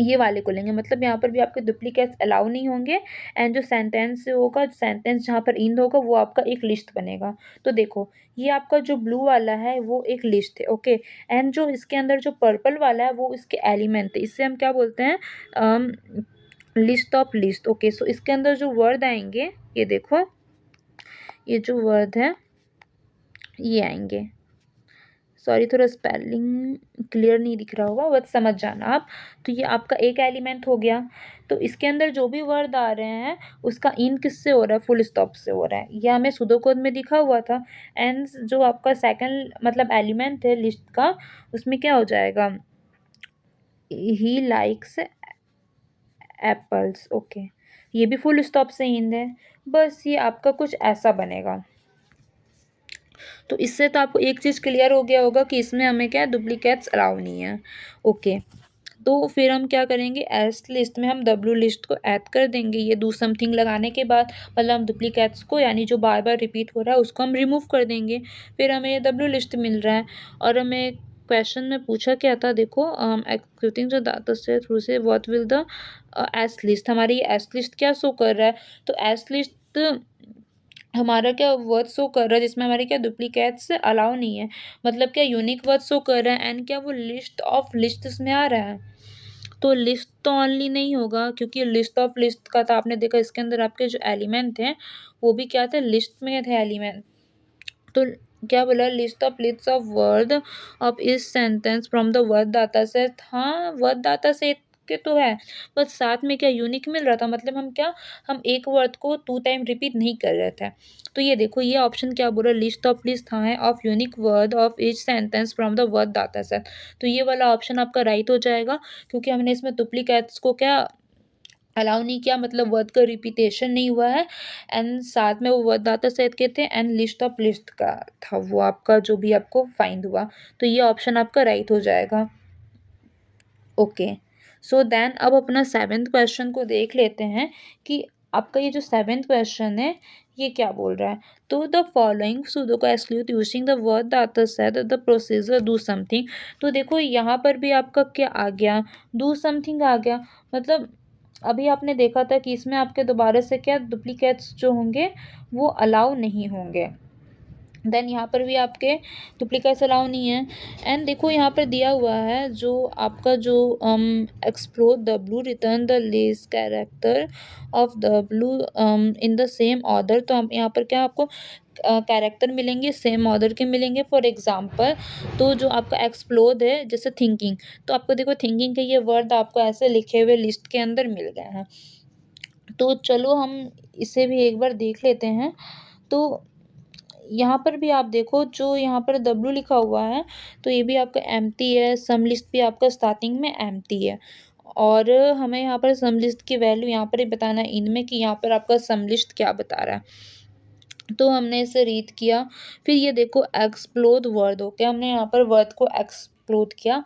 ये वाले को लेंगे, मतलब यहाँ पर भी आपके डुप्लीकेट्स अलाउ नहीं होंगे। एंड जो सेंटेंस से होगा, सेंटेंस जहाँ पर इंड होगा वो आपका एक लिस्ट बनेगा। तो देखो ये आपका जो ब्लू वाला है वो एक लिस्ट है, ओके। एंड जो इसके अंदर जो पर्पल वाला है वो इसके एलिमेंट है, इससे हम क्या बोलते हैं, लिस्ट ऑफ लिस्ट, ओके। सो इसके अंदर जो वर्ड आएंगे, ये देखो ये जो वर्ड है ये आएंगे, सॉरी थोड़ा स्पेलिंग क्लियर नहीं दिख रहा होगा, बस समझ जाना आप। तो ये आपका एक एलिमेंट हो गया। तो इसके अंदर जो भी वर्ड आ रहे हैं उसका इन किससे हो रहा है, फुल स्टॉप से हो रहा है, ये हमें सुडोकोड में दिखा हुआ था। एंड जो आपका सेकंड मतलब एलिमेंट है लिस्ट का, उसमें क्या हो जाएगा, ही लाइक्स एप्पल्स, ओके। ये भी फुल स्टॉप से हिंद है। बस ये आपका कुछ ऐसा बनेगा। तो इससे तो आपको एक चीज़ क्लियर हो गया होगा कि इसमें हमें क्या है, डुप्लीकेट्स अलाउ नहीं है, ओके। तो फिर हम क्या करेंगे, एस लिस्ट में हम डब्ल्यू लिस्ट को ऐड कर देंगे, ये डू समथिंग लगाने के बाद, मतलब हम डुप्लीकेट्स को यानी जो बार बार रिपीट हो रहा है उसको हम रिमूव कर देंगे। फिर हमें ये डब्ल्यू लिस्ट मिल रहा है। और हमें क्वेश्चन में पूछा क्या था, देखो executing the data set through से what will the S list, हमारी एस लिस्ट क्या शो कर रहा है, तो एस लिस्ट हमारा क्या वर्ड शो कर रहा है जिसमें हमारे क्या डुप्लीकेट्स अलाउ नहीं है, मतलब क्या यूनिक वर्ड शो कर रहा है। एंड क्या वो लिस्ट ऑफ लिस्ट में आ रहा है, तो लिस्ट तो ओनली नहीं होगा, क्योंकि लिस्ट ऑफ लिस्ट का था, आपने देखा इसके अंदर आपके जो एलिमेंट हैं वो भी क्या थे, लिस्ट में थे एलिमेंट। तो क्या बोला, list of list of word of each sentence from the word data set, हाँ वर्ड डाटा सेट के तो है, बस साथ में क्या यूनिक मिल रहा था, मतलब हम क्या, हम एक वर्ड को 2 टाइम रिपीट नहीं कर रहे थे। तो ये देखो ये ऑप्शन क्या बोला, लिस्ट ऑफ लिस्ट हाँ है of unique word of each sentence from the word data set. तो ये वाला ऑप्शन आपका राइट हो जाएगा, क्योंकि हमने इसमें डुप्लीकेट्स को क्या अलाउ नहीं किया, मतलब वर्ड का रिपीटेशन नहीं हुआ है। एंड साथ में वो वर्ड डाटा सेट के थे एंड लिस्ट ऑफ लिस्ट का था वो आपका जो भी आपको फाइंड हुआ। तो ये ऑप्शन आपका राइट हो जाएगा, ओके। सो देन अब अपना 7th क्वेश्चन को देख लेते हैं कि आपका ये जो 7th क्वेश्चन है ये क्या बोल रहा है। तो द फॉलोइंग सूडो को exclude using the word data set the procedure do something. तो देखो यहाँ पर भी आपका क्या आ गया, डू समथिंग आ गया, मतलब अभी आपने देखा था कि इसमें आपके दोबारा से क्या डुप्लीकेट्स जो होंगे वो अलाउ नहीं होंगे। देन यहाँ पर भी आपके डुप्लीकेट्स अलाउ नहीं है। एंड देखो यहाँ पर दिया हुआ है जो आपका जो explore W return the list character of W in the same order. तो हम यहाँ पर क्या आपको कैरेक्टर मिलेंगे सेम ऑर्डर के मिलेंगे। फॉर एग्जांपल तो जो आपका एक्सप्लोर है जैसे थिंकिंग, तो आपको देखो थिंकिंग के ये वर्ड आपको ऐसे लिखे हुए लिस्ट के अंदर मिल गए हैं। तो चलो हम इसे भी एक बार देख लेते हैं। तो यहाँ पर भी आप देखो जो यहाँ पर डब्लू लिखा हुआ है तो ये भी आपका एम्प्टी है, सम लिस्ट भी आपका स्टार्टिंग में एम्प्टी है। और हमें यहाँ पर सम लिस्ट की वैल्यू यहाँ पर ही बताना है इनमें कि यहाँ पर आपका सम लिस्ट क्या बता रहा है। तो हमने इसे रीड किया, फिर ये देखो एक्सप्लोड वर्ड, ओके हमने यहाँ पर वर्ड को एक्सप्लोड किया।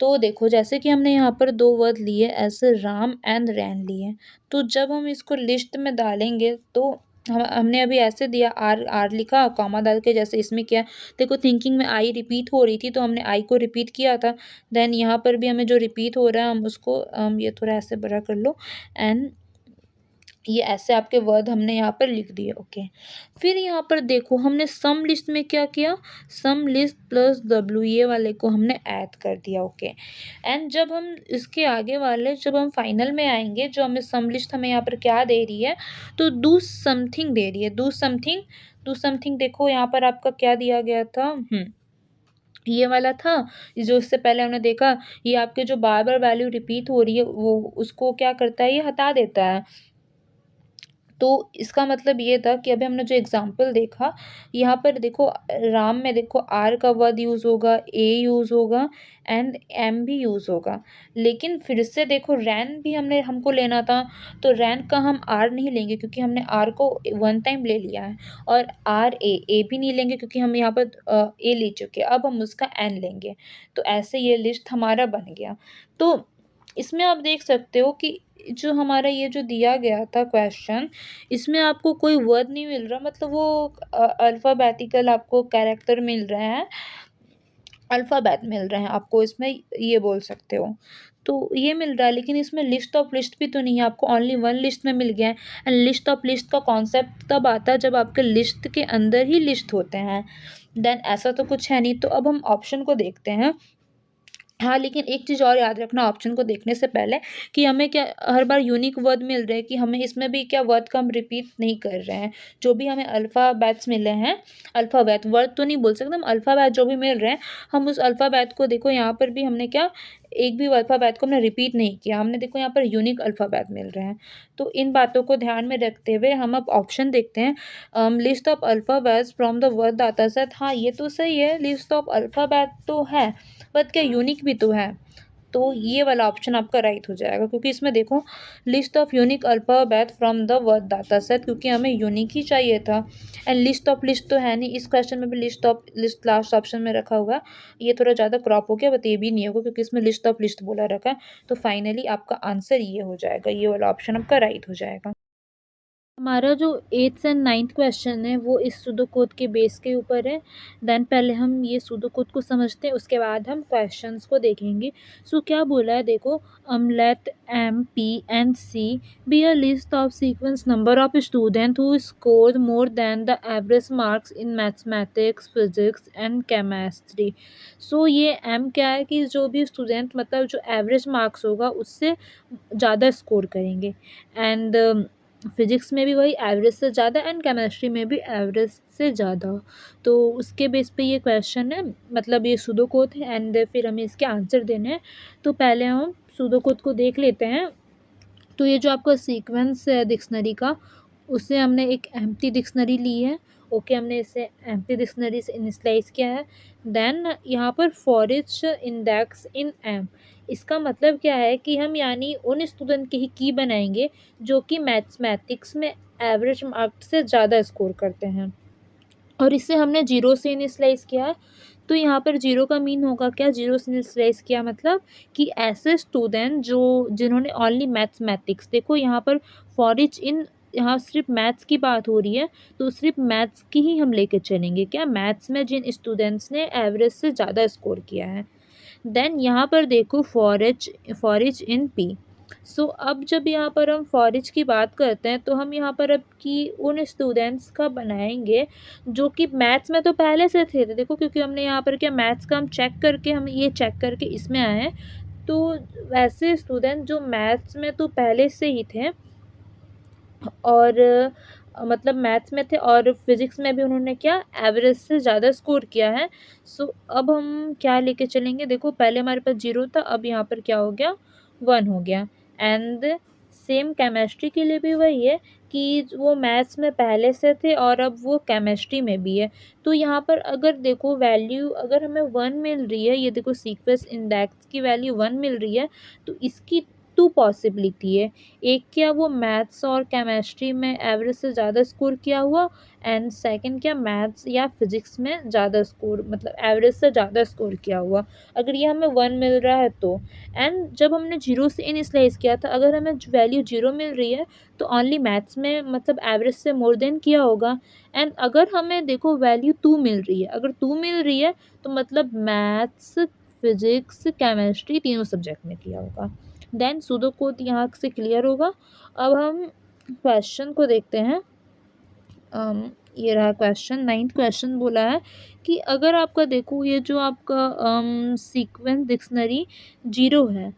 तो देखो जैसे कि हमने यहाँ पर 2 वर्ड लिए ऐसे राम एंड रैन लिए, तो जब हम इसको लिस्ट में डालेंगे तो हमने अभी ऐसे दिया आर आर लिखा कॉमा डाल के, जैसे इसमें क्या देखो थिंकिंग में आई रिपीट हो रही थी तो हमने आई को रिपीट किया था। देन यहाँ पर भी हमें जो रिपीट हो रहा है हम उसको ये थोड़ा ऐसे बड़ा कर लो एंड ये ऐसे आपके वर्ड हमने यहाँ पर लिख दिए, ओके। फिर यहाँ पर देखो हमने सम लिस्ट में क्या किया, सम लिस्ट प्लस डब्ल्यू ये वाले को हमने ऐड कर दिया, ओके। एंड जब हम इसके आगे वाले जब हम फाइनल में आएंगे, जो हमें सम लिस्ट हमें यहाँ पर क्या दे रही है, तो डू समथिंग दे रही है, डू समथिंग। डू समथिंग देखो यहाँ पर आपका क्या दिया गया था, ये वाला था जो इससे पहले हमने देखा, ये आपके जो बार बार वैल्यू रिपीट हो रही है वो उसको क्या करता है, ये हटा देता है। तो इसका मतलब ये था कि अभी हमने जो एग्जांपल देखा यहाँ पर देखो राम में देखो आर का वर्ड यूज़ होगा, ए यूज़ होगा एंड एम भी यूज़ होगा। लेकिन फिर से देखो रैन भी हमको लेना था, तो रैन का हम आर नहीं लेंगे क्योंकि हमने आर को 1 टाइम ले लिया है। और आर ए भी नहीं लेंगे क्योंकि हम यहाँ पर ए ले चुके हैं, अब हम उसका एन लेंगे। तो ऐसे ये लिस्ट हमारा बन गया। तो इसमें आप देख सकते हो कि जो हमारा ये जो दिया गया था क्वेश्चन, इसमें आपको कोई वर्ड नहीं मिल रहा, मतलब वो अल्फ़ाबेटिकल आपको कैरेक्टर मिल रहे हैं, अल्फ़ाबेट मिल रहे हैं आपको इसमें, ये बोल सकते हो। तो ये मिल रहा है, लेकिन इसमें लिस्ट ऑफ लिस्ट भी तो नहीं है, आपको ओनली वन लिस्ट में मिल गया है। एंड लिस्ट ऑफ लिस्ट का कॉन्सेप्ट तब आता है जब आपके लिस्ट के अंदर ही लिस्ट होते हैं। देन ऐसा तो कुछ है नहीं। तो अब हम ऑप्शन को देखते हैं। हाँ, लेकिन एक चीज़ और याद रखना ऑप्शन को देखने से पहले, कि हमें क्या हर बार यूनिक वर्ड मिल रहे हैं, कि हमें इसमें भी क्या वर्ड का हम रिपीट नहीं कर रहे हैं। जो भी हमें अल्फ़ाबेट्स मिले हैं, अल्फ़ाबेट वर्ड तो नहीं बोल सकते हम, अल्फ़ाबेट जो भी मिल रहे हैं, हम उस अल्फ़ाबेट को देखो यहाँ पर भी हमने क्या एक भी अल्फ़ाबेट को हमने रिपीट नहीं किया। हमने देखो यहाँ पर यूनिक अल्फ़ाबेट मिल रहे हैं। तो इन बातों को ध्यान में रखते हुए हम अब ऑप्शन देखते हैं। List of alphabets from the word data set. हाँ, ये तो सही है, लिस्ट ऑफ अल्फ़ाबेट तो है, बट क्या यूनिक भी तो है। तो ये वाला ऑप्शन आपका राइट हो जाएगा, क्योंकि इसमें देखो list of unique alphabet from the word data set, क्योंकि हमें यूनिक ही चाहिए था। एंड लिस्ट ऑफ लिस्ट तो है नहीं, इस क्वेश्चन में भी list of list last option में रखा हुआ है। ये थोड़ा ज़्यादा क्रॉप हो गया, बट ये भी नहीं होगा क्योंकि इसमें लिस्ट ऑफ लिस्ट बोला रखा है। तो फाइनली आपका आंसर ये हो जाएगा, ये वाला ऑप्शन आपका राइट हो जाएगा। हमारा जो 8th एंड 9th क्वेश्चन है वो इस सुडोकोड के बेस के ऊपर है। देन पहले हम ये सुडोकोड को समझते हैं, उसके बाद हम क्वेश्चंस को देखेंगे। सो क्या बोला है देखो, let M P and C be a list of sequence number of student who score more than the average marks in mathematics, physics and chemistry. So ये एम क्या है कि जो भी स्टूडेंट मतलब जो एवरेज मार्क्स होगा उससे ज़्यादा स्कोर करेंगे। एंड फिजिक्स में भी वही एवरेज से ज़्यादा, एंड केमिस्ट्री में भी एवरेज से ज़्यादा। तो उसके बेस पे ये क्वेश्चन है, मतलब ये सुडोकोड है, एंड फिर हमें इसके आंसर देने हैं। तो पहले हम सुडोकोड को देख लेते हैं। तो ये जो आपका सीक्वेंस है डिक्शनरी का, उससे हमने एक एम्प्टी डिक्शनरी ली है। ओके, हमने इसे एम्प्टी डिक्शनरी से इनिशियलाइज किया है। देन यहाँ पर for each index in M, इसका मतलब क्या है कि हम यानी उन स्टूडेंट की ही की बनाएंगे जो कि मैथमेटिक्स में एवरेज मार्क्स से ज़्यादा स्कोर करते हैं। और इसे हमने जीरो से इनिशियलाइज किया है। तो यहाँ पर जीरो का मीन होगा क्या, जीरो से इनिशियलाइज किया मतलब कि ऐसे स्टूडेंट जो जिन्होंने ओनली मैथमेटिक्स, देखो यहाँ पर फॉर ईच इन, यहाँ सिर्फ मैथ्स की बात हो रही है, तो सिर्फ मैथ्स की ही हम लेके चलेंगे। क्या, मैथ्स में जिन स्टूडेंट्स ने एवरेज से ज़्यादा स्कोर किया है। देन यहाँ पर देखो फॉर ईच इन पी। सो अब जब यहाँ पर हम फॉर ईच की बात करते हैं, तो हम यहाँ पर अब की उन स्टूडेंट्स का बनाएंगे जो कि मैथ्स में तो पहले से थे। देखो क्योंकि हमने यहाँ पर क्या मैथ्स का हम चेक करके, हम ये चेक करके इसमें आए हैं। तो वैसे स्टूडेंट जो मैथ्स में तो पहले से ही थे, और मतलब मैथ्स में थे और फिज़िक्स में भी उन्होंने क्या एवरेज से ज़्यादा स्कोर किया है। सो अब हम क्या लेके चलेंगे, देखो पहले हमारे पास जीरो था, अब यहाँ पर क्या हो गया, वन हो गया। एंड सेम केमिस्ट्री के लिए भी वही है कि वो मैथ्स में पहले से थे और अब वो केमिस्ट्री में भी है। तो यहाँ पर अगर देखो वैल्यू अगर हमें वन मिल रही है, ये देखो सीक्वेंस इंडेक्स की वैल्यू वन मिल रही है, तो इसकी टू पॉसिबिलिटी है। एक, क्या वो मैथ्स और केमिस्ट्री में एवरेज से ज़्यादा स्कोर किया हुआ, एंड सेकंड क्या मैथ्स या फिजिक्स में ज़्यादा स्कोर मतलब एवरेज से ज़्यादा स्कोर किया हुआ। अगर ये हमें वन मिल रहा है तो, एंड जब हमने जीरो से इनिशियलाइज किया था, अगर हमें वैल्यू जीरो मिल रही है तो ओनली मैथ्स में मतलब एवरेज से मोर देन किया होगा। एंड अगर हमें देखो वैल्यू टू मिल रही है, अगर टू मिल रही है तो मतलब मैथ्स, फिजिक्स, केमिस्ट्री तीनों सब्जेक्ट में किया होगा। देन सुडोकोड यहाँ से क्लियर होगा। अब हम क्वेश्चन को देखते हैं। ये रहा क्वेश्चन, 9th क्वेश्चन बोला है कि अगर आपका देखो ये जो आपका सीक्वेंस डिक्शनरी जीरो है,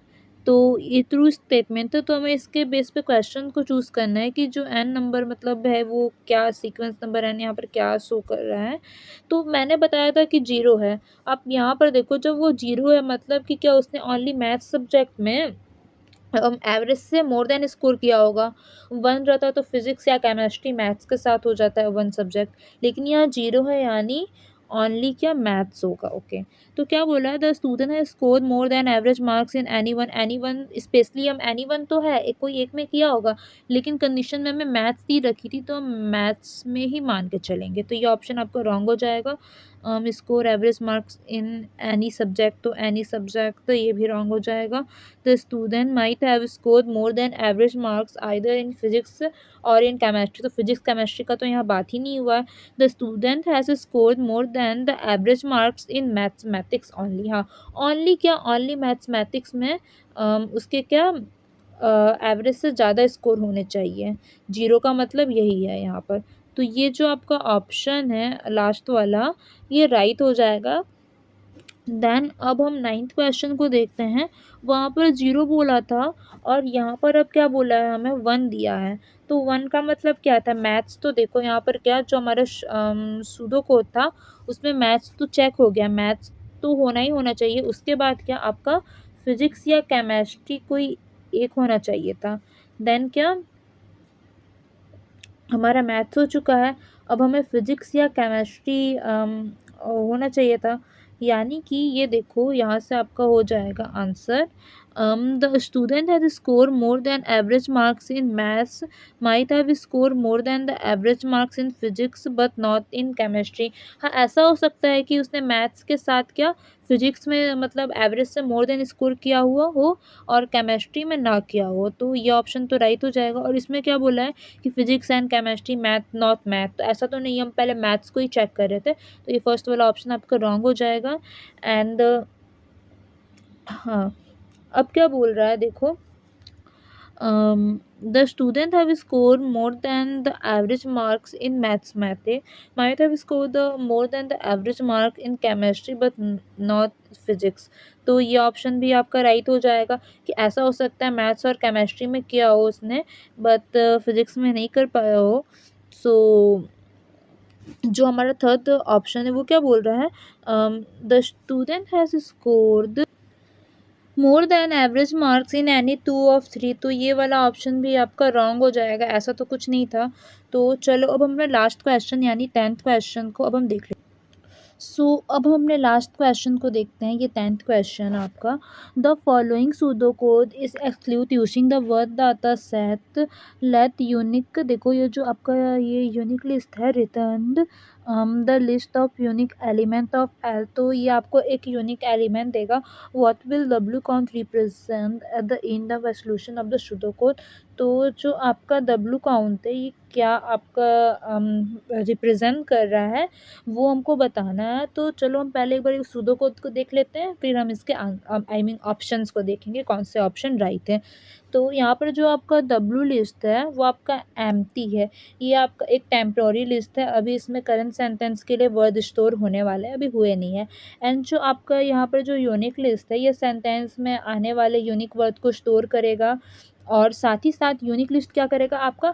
तो ये ट्रू स्टेटमेंट है, तो हमें इसके बेस पे क्वेश्चन को चूज़ करना है कि जो एन नंबर मतलब है वो क्या सीक्वेंस नंबर एन यहाँ पर क्या शो कर रहा है। तो मैंने बताया था कि जीरो है। आप यहाँ पर देखो जब वो जीरो है मतलब कि क्या उसने ओनली मैथ्स सब्जेक्ट में एवरेज से मोर देन स्कोर किया होगा। वन रहता तो फिजिक्स या केमिस्ट्री मैथ्स के साथ हो जाता है वन सब्जेक्ट, लेकिन यहाँ जीरो है यानी ओनली क्या मैथ्स होगा। ओके, तो क्या बोला है, द स्टूडेंट है score more then average marks in any one specially, हम एनी वन तो है एक कोई एक में किया होगा, लेकिन कंडीशन में हमें मैथ्स दी रखी थी तो हम मैथ्स में ही मान के चलेंगे। तो ये ऑप्शन आपका रॉन्ग हो जाएगा। Score average marks in any subject, तो एनी सब्जेक्ट तो ये भी रॉन्ग हो जाएगा। The student might have score more then average marks either in physics और इन केमिस्ट्री, तो फिजिक्स केमिस्ट्री का तो यहाँ बात ही नहीं हुआ है। The student has scored more than the average marks in mathematics only, हाँ ओनली क्या, ओनली मैथमेटिक्स में उसके क्या एवरेज से ज़्यादा स्कोर होने चाहिए। जीरो का मतलब यही है यहाँ पर। तो ये जो आपका ऑप्शन है लास्ट वाला, ये राइट हो जाएगा। देन अब हम 9th क्वेश्चन को देखते हैं। वहाँ पर 0 बोला था और यहाँ पर अब क्या बोला है, हमें 1 दिया है। तो 1 का मतलब क्या था, मैथ्स, तो देखो यहाँ पर क्या जो हमारा सूडो कोड था उसमें मैथ्स तो चेक हो गया, मैथ्स तो होना ही होना चाहिए। उसके बाद क्या आपका फिजिक्स या केमिस्ट्री कोई एक होना चाहिए था। देन क्या हमारा मैथ्स हो चुका है, अब हमें फिजिक्स या केमिस्ट्री होना चाहिए था। यानी कि ये देखो यहाँ से आपका हो जाएगा answer, the student has score more then average marks in maths might have score more than the average marks in physics but not in chemistry. हाँ ऐसा हो सकता है कि उसने मैथ्स के साथ क्या फिजिक्स में मतलब एवरेज से मोर देन स्कोर किया हुआ हो और केमिस्ट्री में ना किया हो, तो ये ऑप्शन तो राइट हो जाएगा। और इसमें क्या बोला है कि physics and chemistry math not math, तो ऐसा तो नहीं, हम पहले मैथ्स को ही चेक कर रहे थे, तो ये फर्स्ट वाला ऑप्शन आपका रॉन्ग हो जाएगा। एंड हाँ अब क्या बोल रहा है देखो, the student have scored more than the average marks in mathematics might have scored the more than the average mark in chemistry but not physics। तो ये ऑप्शन भी आपका राइट हो जाएगा कि ऐसा हो सकता है मैथ्स और केमिस्ट्री में किया हो उसने बट फिजिक्स में नहीं कर पाया हो। सो जो हमारा थर्ड ऑप्शन है वो क्या बोल रहा है, the student has scored more than average marks in any 2 of 3, तो ये वाला ऑप्शन भी आपका रॉन्ग हो जाएगा, ऐसा तो कुछ नहीं था। तो चलो अब हम लास्ट क्वेश्चन यानी 10th क्वेश्चन को अब हम देख लेते हैं। सो अब हमने लास्ट क्वेश्चन को देखते हैं, ये 10th क्वेश्चन आपका, the following pseudo code is exclude using the word data set let unique, देखो ये जो आपका ये यूनिक लिस्ट है return the list of unique element of L, तो ये आपको एक यूनिक एलिमेंट देगा। What will W count represent at the end of solution of the pseudo code, तो जो आपका डब्ल्यू काउंट है ये क्या आपका रिप्रेजेंट कर रहा है वो हमको बताना है। तो चलो हम पहले एक बार सूडो कोड को देख लेते हैं, फिर हम इसके आई मीन ऑप्शंस को देखेंगे कौन से ऑप्शन राइट है। तो यहाँ पर जो आपका डब्ल्यू लिस्ट है वो आपका एम्प्टी है, ये आपका एक टेम्प्रोरी लिस्ट है, अभी इसमें करंट सेंटेंस के लिए वर्ड स्टोर होने वाले हैं, अभी हुए नहीं है। एंड जो आपका यहाँ पर जो यूनिक लिस्ट है ये सेंटेंस में आने वाले यूनिक वर्ड को स्टोर करेगा और साथ ही साथ यूनिक लिस्ट क्या करेगा आपका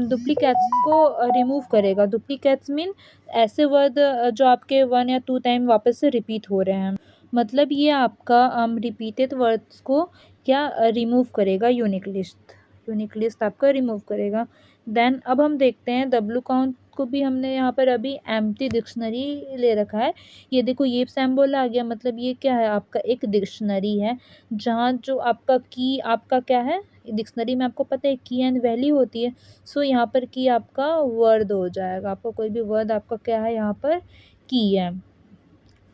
डुप्लीकेट्स को रिमूव करेगा। डुप्लीकेट्स मीन ऐसे वर्ड जो आपके 1 या 2 टाइम वापस से रिपीट हो रहे हैं, मतलब ये आपका रिपीटेड वर्ड्स को क्या रिमूव करेगा, यूनिक लिस्ट आपका रिमूव करेगा। देन अब हम देखते हैं डब्ल्यू काउंट को भी हमने यहाँ पर अभी एम्प्टी डिक्शनरी ले रखा है। ये देखो ये सिंबल आ गया, मतलब ये क्या है आपका एक डिक्शनरी है जहाँ जो आपका की आपका क्या है, डिक्शनरी में आपको पता है की एंड वैल्यू होती है। सो यहाँ पर की आपका वर्ड हो जाएगा, आपका कोई भी वर्ड आपका क्या है यहाँ पर की है।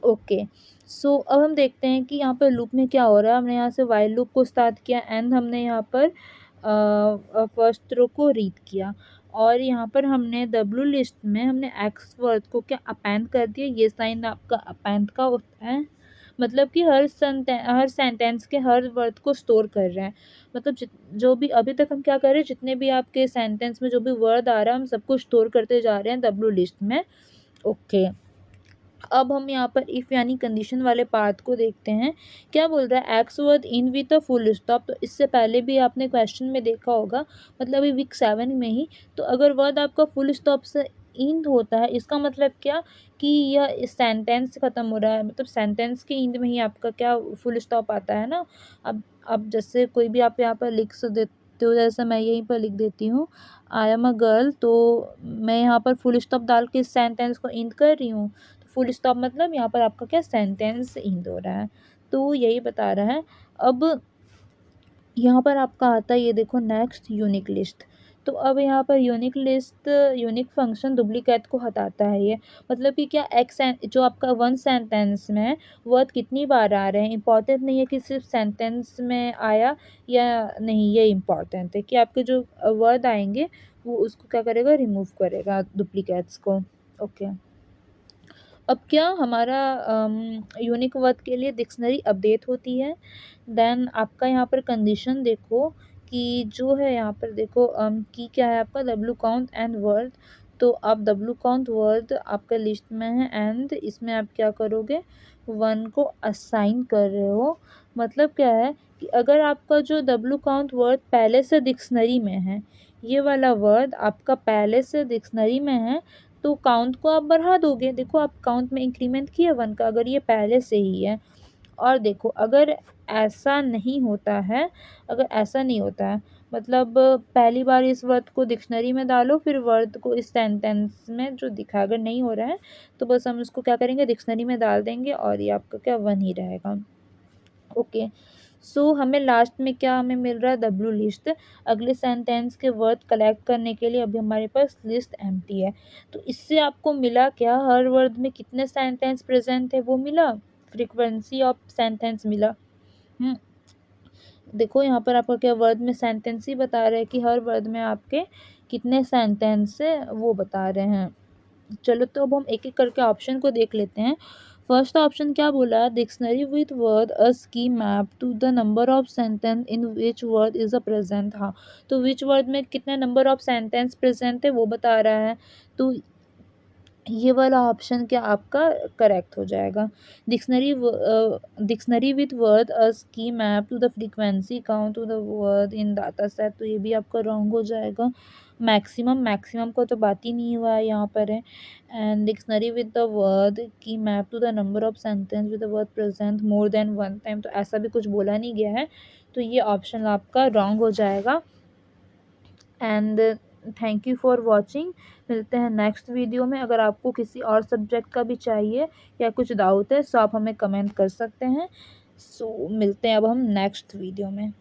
ओके सो अब हम देखते हैं कि यहाँ पर लूप में क्या हो रहा है। हमने यहाँ से वाइल लूप को स्टार्ट किया एंड हमने यहाँ पर फर्स्ट रो को रीड किया और यहाँ पर हमने डब्ल्यू लिस्ट में हमने एक्स वर्ड को क्या अपेंड कर दिया, ये साइन आपका अपेंड का होता है, मतलब कि हर सेंटेंस के हर वर्ड को स्टोर कर रहे हैं। मतलब जो भी अभी तक हम क्या कर रहे हैं, जितने भी आपके सेंटेंस में जो भी वर्ड आ रहा है हम सबको स्टोर करते जा रहे हैं डब्ल्यू लिस्ट में। ओके अब हम यहाँ पर इफ़ यानी कंडीशन वाले पार्ट को देखते हैं। क्या बोल रहा है, x word in with a full stop, तो इससे पहले भी आपने क्वेश्चन में देखा होगा, मतलब अभी वीक 7 में ही, तो अगर वर्ड आपका फुल स्टॉप से इंड होता है इसका मतलब क्या कि यह सेंटेंस ख़त्म हो रहा है, मतलब सेंटेंस के इंड में ही आपका क्या फुल स्टॉप आता है ना। अब जैसे कोई भी आप यहाँ पर लिख देते हो, जैसे मैं यहीं पर लिख देती हूँ आई एम अ गर्ल, तो मैं यहाँ पर फुल स्टॉप डाल के इस सेंटेंस को इंड कर रही हूँ, फुल स्टॉप मतलब यहाँ पर आपका क्या सेंटेंस इंड हो रहा है, तो यही बता रहा है। अब यहाँ पर आपका आता है ये देखो नेक्स्ट यूनिक लिस्ट, तो अब यहाँ पर यूनिक फंक्शन डुप्लीकेट को हटाता है ये। मतलब कि क्या जो आपका वन सेंटेंस में है, वर्ड कितनी बार आ रहे हैं, इम्पॉर्टेंट नहीं है कि सिर्फ सेंटेंस में आया या नहीं, ये इम्पॉर्टेंट है कि आपके जो वर्ड आएंगे वो उसको क्या करेगा, रिमूव करेगा डुप्लीकेट्स को। ओके। अब क्या हमारा यूनिक वर्ड के लिए डिक्शनरी अपडेट होती है। देन आपका यहाँ पर कंडीशन देखो कि जो है यहाँ पर देखो की क्या है आपका डब्लू काउंट एंड वर्ड। तो आप डब्लू काउंट वर्ड आपका लिस्ट में है एंड इसमें आप क्या करोगे, वन को असाइन कर रहे हो। मतलब क्या है कि अगर आपका जो डब्लू काउंट वर्ड पहले से डिक्शनरी में है, ये वाला वर्ड आपका पहले से डिक्शनरी में है, तो काउंट को आप बढ़ा दोगे। देखो आप काउंट में इंक्रीमेंट किया वन का, अगर ये पहले से ही है। और देखो अगर ऐसा नहीं होता है, अगर ऐसा नहीं होता है मतलब पहली बार इस वर्ड को डिक्शनरी में डालो, फिर वर्ड को इस सेंटेंस में जो दिखा, अगर नहीं हो रहा है तो बस हम इसको क्या करेंगे, डिक्शनरी में डाल देंगे और ये आपका क्या वन ही रहेगा। ओके। सो हमें लास्ट में क्या हमें मिल रहा है, डब्लू लिस्ट। अगले सेंटेंस के वर्ड कलेक्ट करने के लिए अभी हमारे पास लिस्ट एम्प्टी है। तो इससे आपको मिला क्या, हर वर्ड में कितने सेंटेंस प्रेजेंट है वो मिला, फ्रीक्वेंसी ऑफ सेंटेंस मिला। देखो यहाँ पर आपका क्या वर्ड में सेंटेंस ही बता रहे हैं कि हर वर्ड में आपके कितने सेंटेंस है वो बता रहे हैं। चलो तो अब हम एक एक करके ऑप्शन को देख लेते हैं। फर्स्ट ऑप्शन क्या बोला, dictionary with word a key map to the number of sentence in which word is a present. हाँ, तो विच वर्ड में कितने नंबर ऑफ सेंटेंस प्रेजेंट है वो बता रहा है। तो ये वाला ऑप्शन क्या आपका करेक्ट हो जाएगा। Dictionary with word as key map to the frequency count to the word in data set, तो ये भी आपका रॉन्ग हो जाएगा। मैक्सिमम का तो बात ही नहीं हुआ है यहाँ पर है। And dictionary with the word key map to the number of sentence with the word present more than one time, तो ऐसा भी कुछ बोला नहीं गया है, तो ये ऑप्शन आपका रॉन्ग हो जाएगा। And thank you for watching. मिलते हैं नेक्स्ट वीडियो में। अगर आपको किसी और सब्जेक्ट का भी चाहिए या कुछ डाउट है तो आप हमें कमेंट कर सकते हैं। सो मिलते हैं अब हम नेक्स्ट वीडियो में।